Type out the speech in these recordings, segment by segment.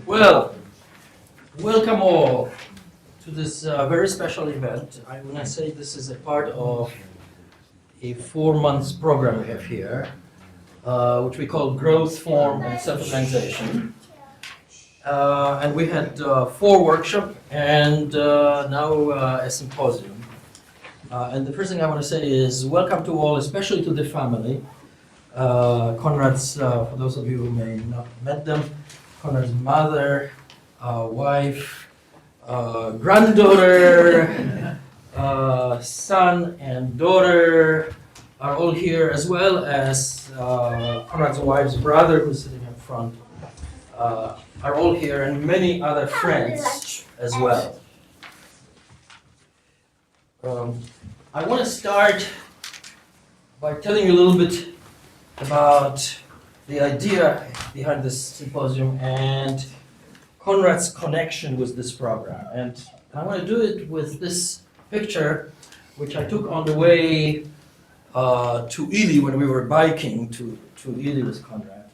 Well, welcome all to this very special event. I want to say this is a part of a 4-month program we have here, which we call Growth, Form, and Self-Organization. And we had 4 workshops and now a symposium. And the first thing I want to say is welcome to all, especially to the family. Konrad's, for those of you who may not have met them, Konrad's mother, wife, granddaughter, son and daughter are all here, as well as Konrad's wife's brother, who's sitting up front, are all here, and many other friends as well. I want to start by telling you a little bit about the idea behind this symposium and Konrad's connection with this program. And I want to do it with this picture, which I took on the way to Ely when we were biking to Ely with Konrad.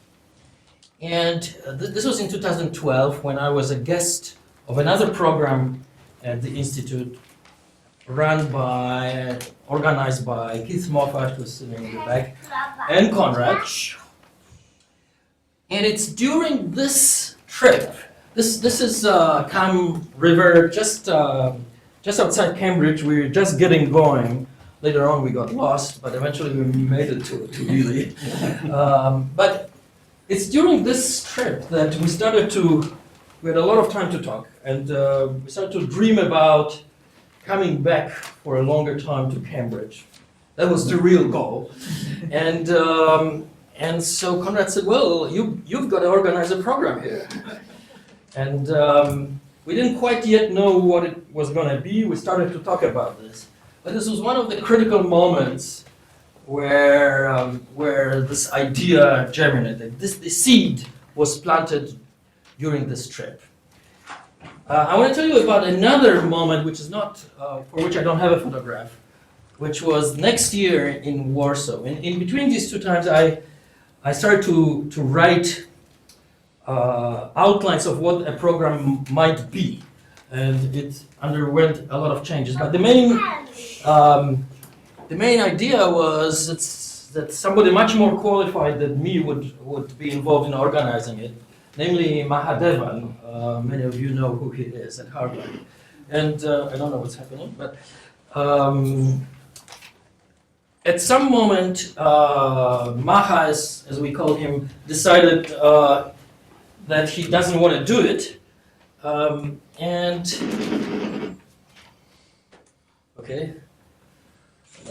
And this was in 2012 when I was a guest of another program at the Institute organized by Keith Moffat, who's sitting in the back, and Konrad. And it's during this trip, this is Cam River, just outside Cambridge. We were just getting going. Later on we got lost, but eventually we made it to Ely. But it's during this trip that we had a lot of time to talk, and we started to dream about coming back for a longer time to Cambridge. That was the real goal. And so Konrad said, well, you've got to organize a program here. And we didn't quite yet know what it was going to be. We started to talk about this. But this was one of the critical moments where this idea germinated. The seed was planted during this trip. I want to tell you about another moment, which is not, for which I don't have a photograph, which was next year in Warsaw. In between these two times, I started to write outlines of what a program might be, and it underwent a lot of changes. But the main idea was that somebody much more qualified than me would be involved in organizing it, namely Mahadevan. Many of you know who he is at Harvard. And I don't know what's happening, but at some moment, Maha, as we call him, decided that he doesn't want to do it. Okay, I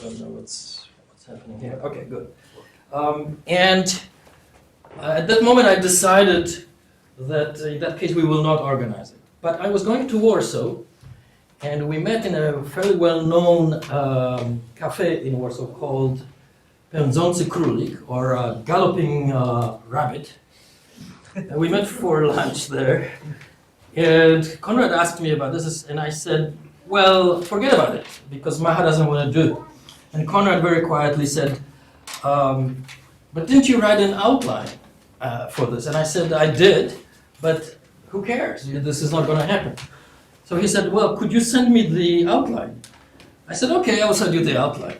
don't know what's happening here. Okay, good. At that moment, I decided that in that case we will not organize it. But I was going to Warsaw, and we met in a fairly well-known cafe in Warsaw called Pędzący Królik, or Galloping Rabbit. And we met for lunch there, and Konrad asked me about this, and I said, well, forget about it, because Maha doesn't want to do it. And Konrad very quietly said, but didn't you write an outline for this? And I said, I did, but who cares? This is not going to happen. So he said, well, could you send me the outline? I said, okay, I will send you the outline.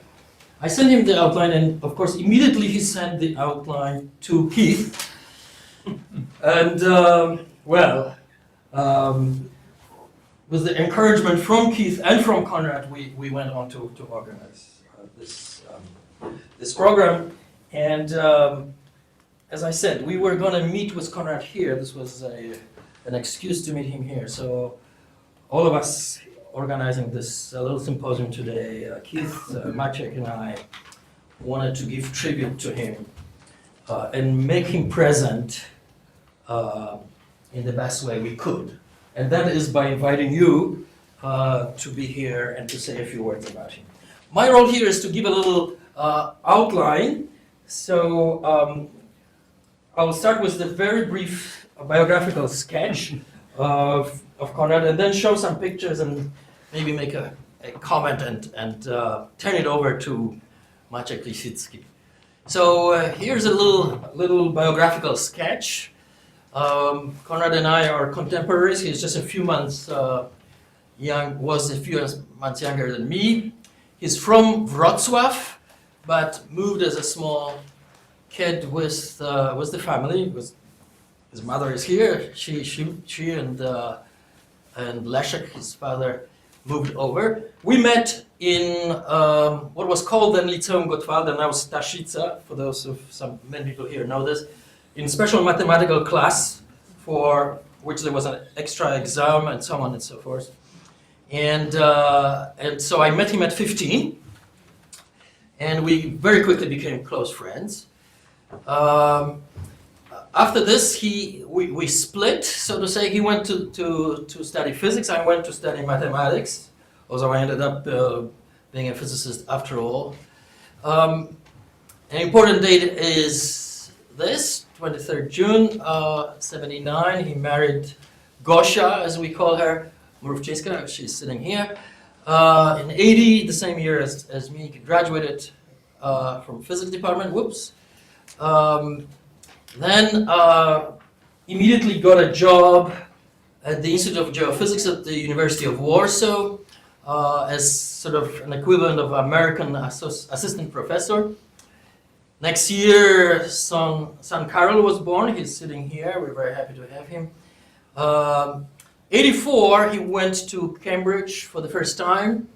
I sent him the outline, and of course, immediately he sent the outline to Keith. And, with the encouragement from Keith and from Konrad, we went on to organize this program. And as I said, we were going to meet with Konrad here. This was an excuse to meet him here. So all of us organizing this little symposium today, Keith, Maciek, and I wanted to give tribute to him and make him present in the best way we could. And that is by inviting you to be here and to say a few words about him. My role here is to give a little outline. So I'll start with the very brief biographical sketch of Konrad, and then show some pictures and maybe make a comment and turn it over to Maciek Lisicki. So here's a little biographical sketch. Konrad and I are contemporaries. He's just a few months was a few months younger than me. He's from Wrocław, but moved as a small kid with the family. His mother is here. She and Leszek, his father, moved over. We met in what was called then Liceum Gottwalda, now Staszica, for those of many people here know this, in special mathematical class for which there was an extra exam and so on and so forth. And so I met him at 15, and we very quickly became close friends. After this, we split, so to say. He went to study physics, I went to study mathematics, although I ended up being a physicist after all. An important date is this, 23rd June, 79. He married Gosia, as we call her, Mrówczyńska, she's sitting here. In 80, the same year as me, he graduated from physics department, whoops. Then immediately got a job at the Institute of Geophysics at the University of Warsaw as sort of an equivalent of American assistant professor. Next year, son Karol was born. He's sitting here. We're very happy to have him. 84, he went to Cambridge for the first time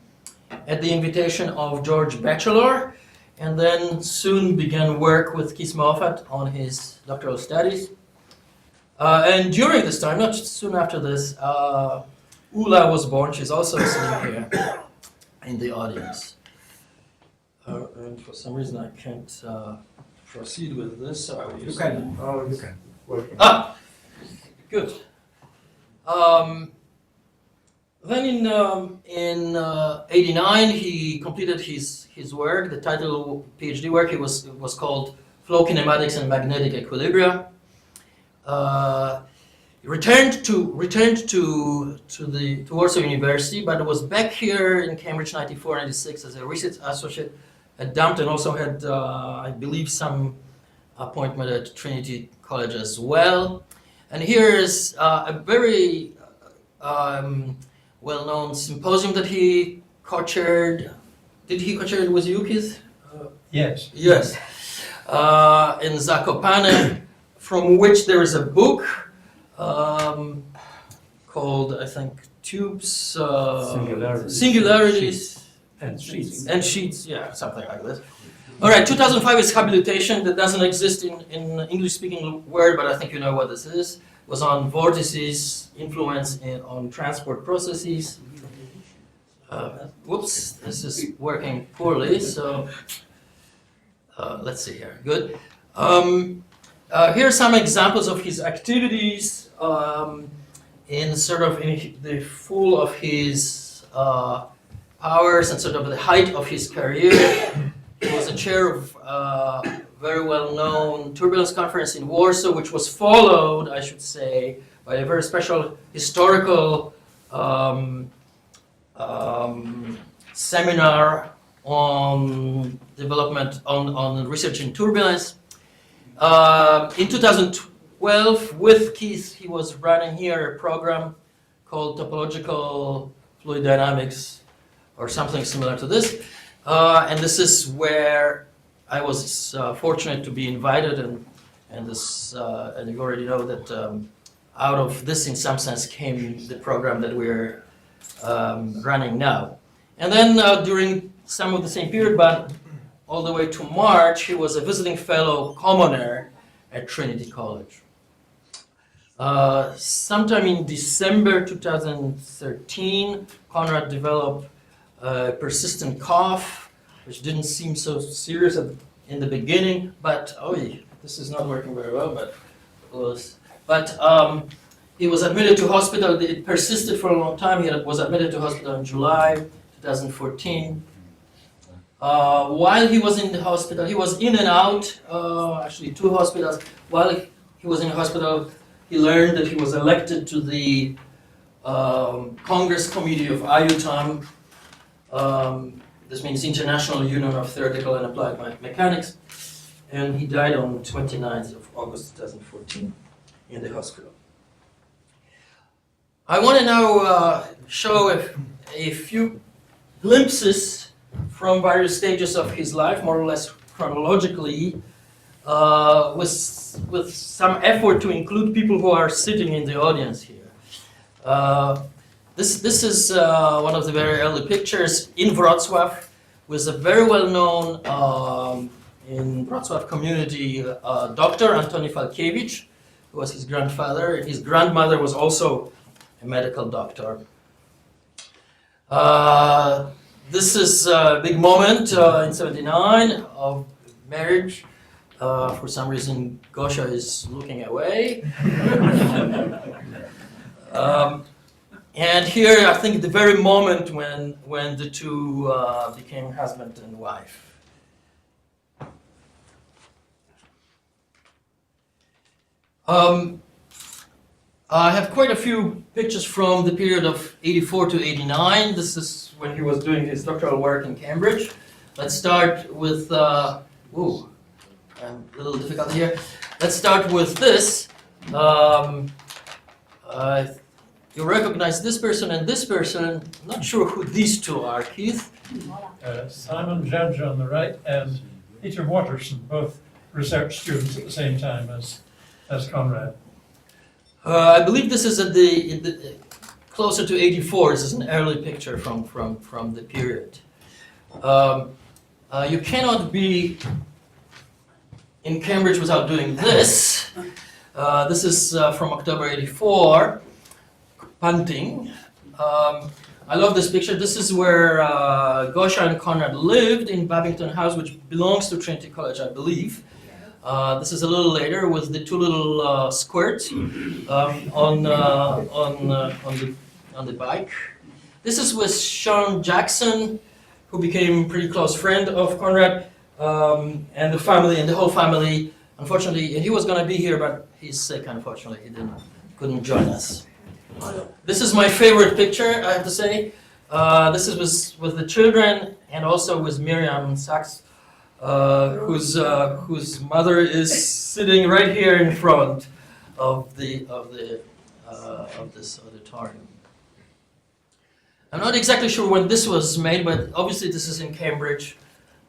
at the invitation of George Batchelor, and then soon began work with Kees Moffat on his doctoral studies. And during this time, not soon after this, Ula was born. She's also sitting here in the audience. And for some reason I can't proceed with this, so I will use... You can. Oh, you can. Welcome. Good. Then in 89, he completed his work. The title PhD work was called Flow Kinematics and Magnetic Equilibria. He returned to Warsaw University, but was back here in Cambridge 94, 96 as a research associate at Dumped, and also had, I believe, some appointment at Trinity College as well. And here is a very well-known symposium that he co-chaired. Did he co-chair it with you, Keith? Yes. Yes. In Zakopane, from which there is a book called, I think, Tubes, Singularities And Sheets. and Sheets, yeah, something like this. All right, 2005 is habilitation. That doesn't exist in English-speaking word, but I think you know what this is. Was on vortices, influence on transport processes. Whoops, this is working poorly, so let's see here. Good. Here are some examples of his activities in the full of his powers and sort of the height of his career. He was a chair of very well-known turbulence conference in Warsaw, which was followed, I should say, by a very special historical seminar on development, on research in turbulence. In 2012, with Keith, he was running here a program called Topological Fluid Dynamics, or something similar to this. And this is where I was fortunate to be invited, and you already know that out of this, in some sense, came the program that we're running now. And then during some of the same period, but all the way to March, he was a visiting fellow commoner at Trinity College. Sometime in December 2013, Konrad developed a persistent cough, which didn't seem so serious in the beginning, but this is not working very well, but it was. But he was admitted to hospital. It persisted for a long time. He was admitted to hospital in July 2014. While he was in the hospital, he was in and out, actually 2 hospitals. While he was in the hospital, he learned that he was elected to the Congress Committee of IUTAM. This means International Union of Theoretical and Applied Mechanics. And he died on 29th of August 2014. in the hospital. I want to now show a few glimpses from various stages of his life, more or less chronologically, with some effort to include people who are sitting in the audience here. This is one of the very early pictures in Wrocław, with a very well-known in Wrocław community Dr. Antoni Falkiewicz, who was his grandfather. His grandmother was also a medical doctor. This is a big moment in '79 of marriage. For some reason, Gosia is looking away. And here, I think, the very moment when the two became husband and wife. I have quite a few pictures from the period of '84 to '89. This is when he was doing his doctoral work in Cambridge. Let's start with, a little difficult here. Let's start with this. You recognize this person and this person. Not sure who these two are, Keith. Simon Judge on the right and Peter Watterson, both research students at the same time as Konrad. I believe this is at the closer to '84. This is an early picture from the period. You cannot be in Cambridge without doing this. This is from October '84. Punting. I love this picture. This is where Gosia and Konrad lived in Babington House, which belongs to Trinity College, I believe. This is a little later with the two little squirts on the bike. This is with Sean Jackson, who became a pretty close friend of Konrad, and the family, and the whole family. Unfortunately, he was going to be here, but he's sick. Unfortunately, he couldn't join us. This is my favorite picture, I have to say. This is with the children and also with Miriam Sachs, whose mother is sitting right here in front of this auditorium. I'm not exactly sure when this was made, but obviously this is in Cambridge.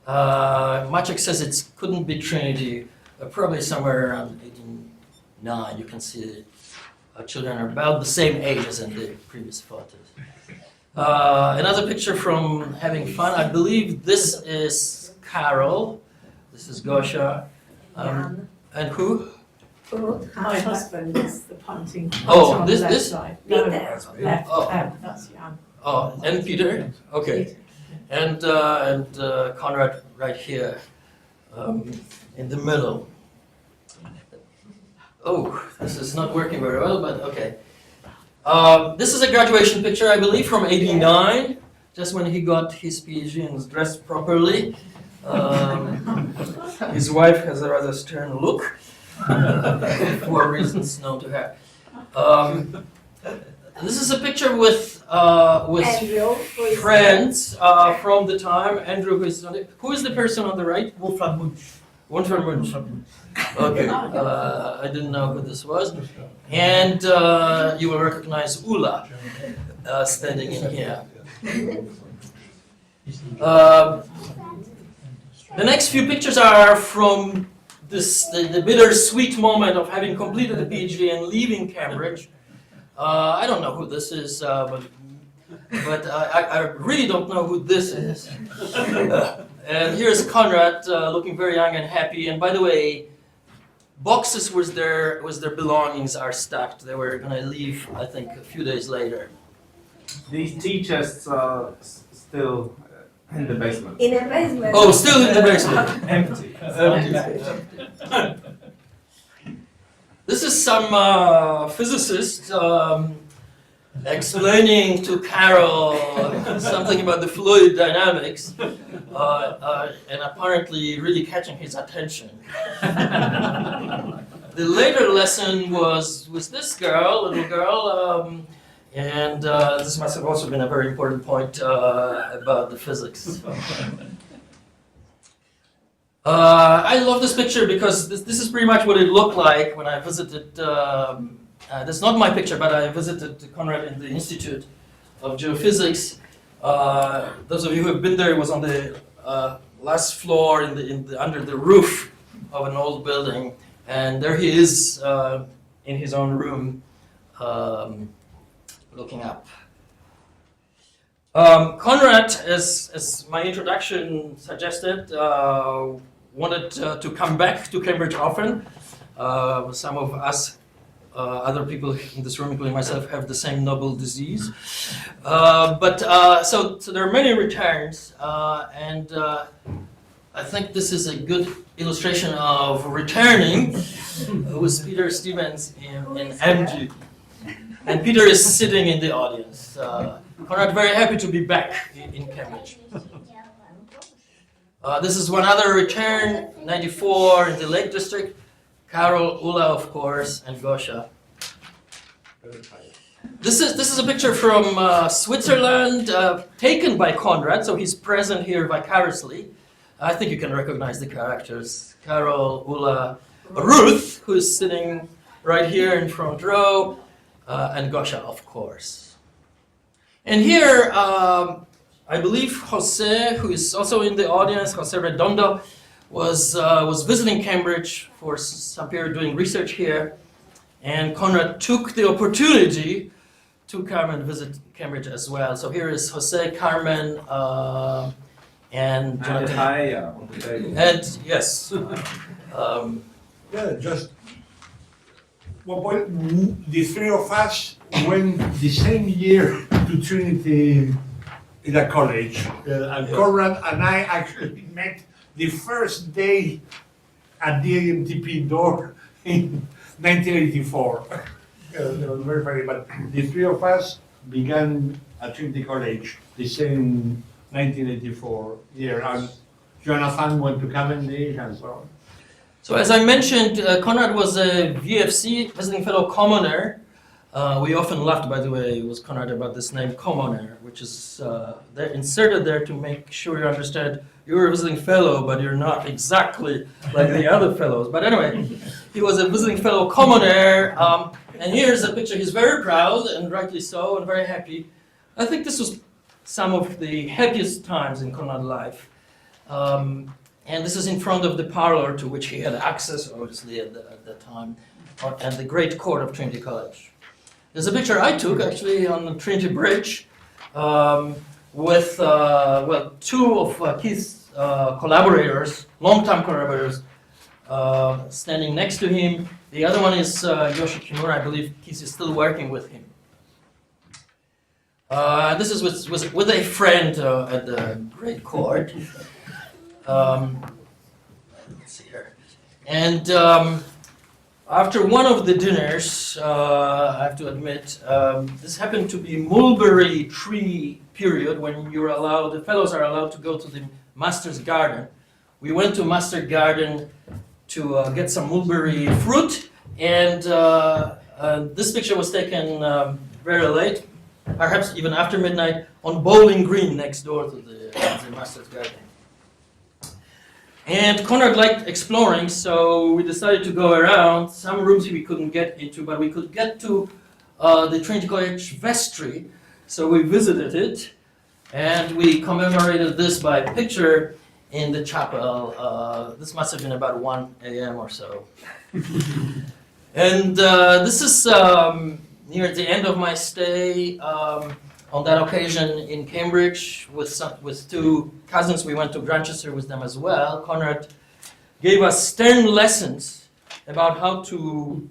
Maciek says it couldn't be Trinity, probably somewhere around 1889. You can see it. Our children are about the same age as in the previous photos. Another picture from having fun. I believe this is Carol. This is Gosia. And who? My husband is the punting. Oh, on this- the left this? side. No, Peter. left. Oh. That's Jan. Oh, and Peter? Okay. And Konrad right here in the middle. Oh, this is not working very well, but okay. This is a graduation picture, I believe, from '89, just when he got his PhD and was dressed properly. His wife has a rather stern look, for reasons known to her. This is a picture with Andrew, who is friends from the time. Andrew, who is the person on the right? Wolfram Munch. Wolfram Munch. Okay, I didn't know who this was. And you will recognize Ula standing in here. The next few pictures are from the bittersweet moment of having completed the PhD and leaving Cambridge. I don't know who this is, but I really don't know who this is. And here's Konrad looking very young and happy. And by the way, boxes with their belongings are stacked. They were going to leave, I think, a few days later. These tea chests are still in the basement. in a basement. Oh, still in the basement. Empty. This is some physicist explaining to Carol something about the fluid dynamics and apparently really catching his attention. The later lesson was with this little girl, and this must have also been a very important point about the physics. I love this picture because this is pretty much what it looked like when I visited. That's not my picture, but I visited Konrad in the Institute of Geophysics. Those of you who have been there, it was on the last floor under the roof of an old building, and there he is in his own room, looking up. Konrad, as my introduction suggested, wanted to come back to Cambridge often. Some of us, other people in this room, including myself, have the same noble disease. So there are many returns, and I think this is a good illustration of returning with Peter Stevens in MG. And Peter is sitting in the audience. Konrad, very happy to be back in Cambridge. This is one other return, 94 in the Lake District. Carol, Ulla, of course, and Gosha. This is a picture from Switzerland, taken by Konrad, so he's present here vicariously. I think you can recognize the characters. Carol, Ulla, Ruth, who is sitting right here in front row, and Gosha, of course. And here, I believe Jose, who is also in the audience, Jose Redondo, was visiting Cambridge for some period doing research here, and Konrad took the opportunity to come and visit Cambridge as well. So here is Jose, Carmen, and Jonathan. Hi, And yes. Yeah, just one point. The three of us went the same year to Trinity in a college. And Konrad and I actually met the first day at the AMTP door in 1984. It was very funny, but the three of us began at Trinity College the same 1984 year. And Jonathan went to Cavendish and so on. So as I mentioned, Konrad was a VFC, Visiting Fellow Commoner. We often laughed, by the way, with Konrad about this name, Commoner, which is inserted there to make sure you understand you're a visiting fellow, but you're not exactly like the other fellows. But anyway, he was a visiting fellow commoner, and here's a picture. He's very proud, and rightly so, and very happy. I think this was some of the happiest times in Konrad's life. And this is in front of the parlor to which he had access, obviously, at that time, and the great court of Trinity College. There's a picture I took, actually, on the Trinity Bridge, with, two of Keith's collaborators, long-time collaborators, standing next to him. The other one is Yoshi Kimura. I believe Keith is still working with him. This is with a friend at the great court. Let's see here. And after one of the dinners, I have to admit, this happened to be mulberry tree period when you're allowed, the fellows are allowed to go to the master's garden. We went to master garden to get some mulberry fruit, and this picture was taken very late, perhaps even after midnight, on Bowling Green next door to the master's garden. And Konrad liked exploring, so we decided to go around. Some rooms we couldn't get into, but we could get to the Trinity College vestry. So we visited it, and we commemorated this by picture in the chapel. This must have been about 1 a.m. or so. And this is near the end of my stay. On that occasion in Cambridge with two cousins, we went to Grantchester with them as well. Konrad gave us stern lessons about how to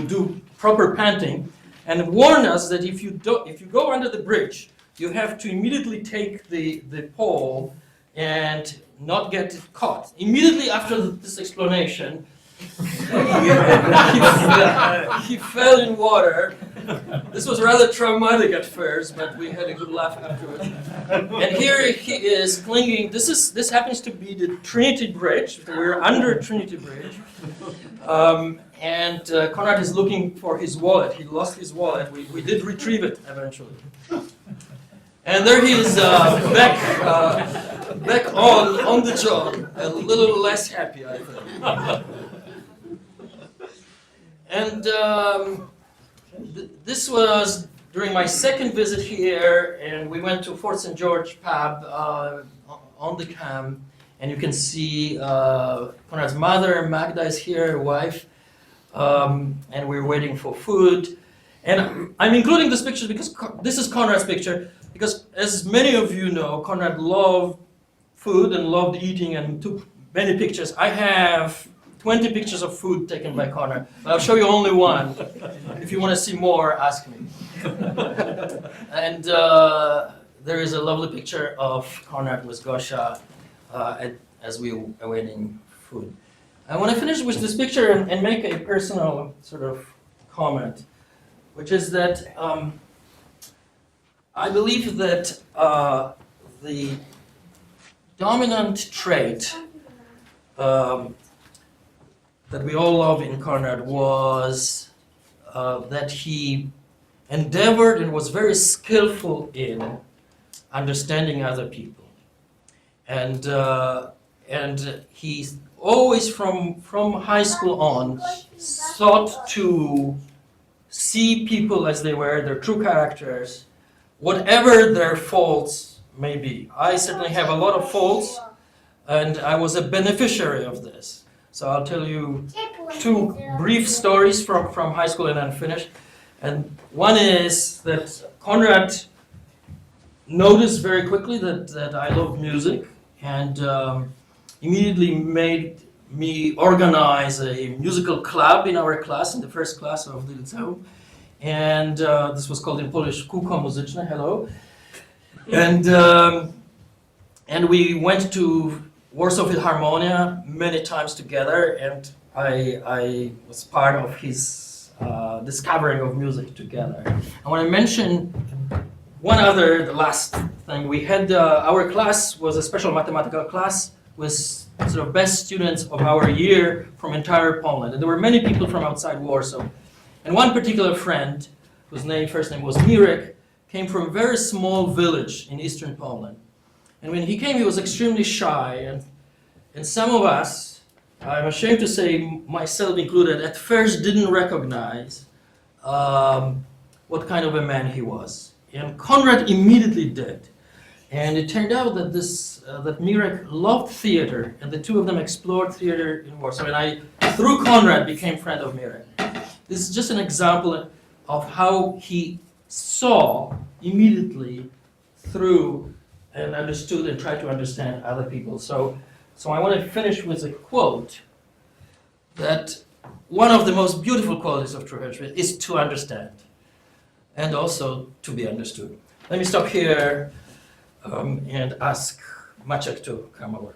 do proper panting, and warned us that if you go under the bridge, you have to immediately take the pole and not get caught. Immediately after this explanation, he fell in water. This was rather traumatic at first, but we had a good laugh afterwards. And here he is clinging. This happens to be the Trinity Bridge. We're under Trinity Bridge. And Konrad is looking for his wallet. He lost his wallet. We did retrieve it eventually. And there he is back on the job, a little less happy, I think. And this was during my second visit here, and we went to Fort St. George pub on the cam, and you can see Konrad's mother, Magda, is here, her wife, and we're waiting for food. And I'm including this picture because this is Konrad's picture, because as many of you know, Konrad loved food and loved eating and took many pictures. I have 20 pictures of food taken by Konrad, but I'll show you only one. If you want to see more, ask me. And there is a lovely picture of Konrad with Gosia as we were awaiting food. I want to finish with this picture and make a personal sort of comment, which is that I believe that the dominant trait that we all love in Konrad was that he endeavored and was very skillful in understanding other people. And he always from high school on sought to see people as they were, their true characters, whatever their faults may be. I certainly have a lot of faults, and I was a beneficiary of this. So I'll tell you two brief stories from high school and then finish. And one is that Konrad noticed very quickly that I love music, and immediately made me organize a musical club in our class, in the first class of the liceum. And this was called in Polish Kółko Muzyczne, hello. And we went to Warsaw Philharmonia many times together, and I was part of his discovering of music together. I want to mention one other, the last thing. We had, our class was a special mathematical class with sort of best students of our year from entire Poland. And there were many people from outside Warsaw. And one particular friend, whose first name was Mirek, came from a very small village in eastern Poland. And when he came, he was extremely shy. And some of us, I'm ashamed to say, myself included, at first didn't recognize what kind of a man he was. And Konrad immediately did. And it turned out that that Mirek loved theater, and the two of them explored theater in Warsaw. And I, through Konrad, became friend of Mirek. This is just an example of how he saw immediately through and understood and tried to understand other people. So I want to finish with a quote that one of the most beautiful qualities of true Herczyński is to understand and also to be understood. Let me stop here and ask Maciek to come over.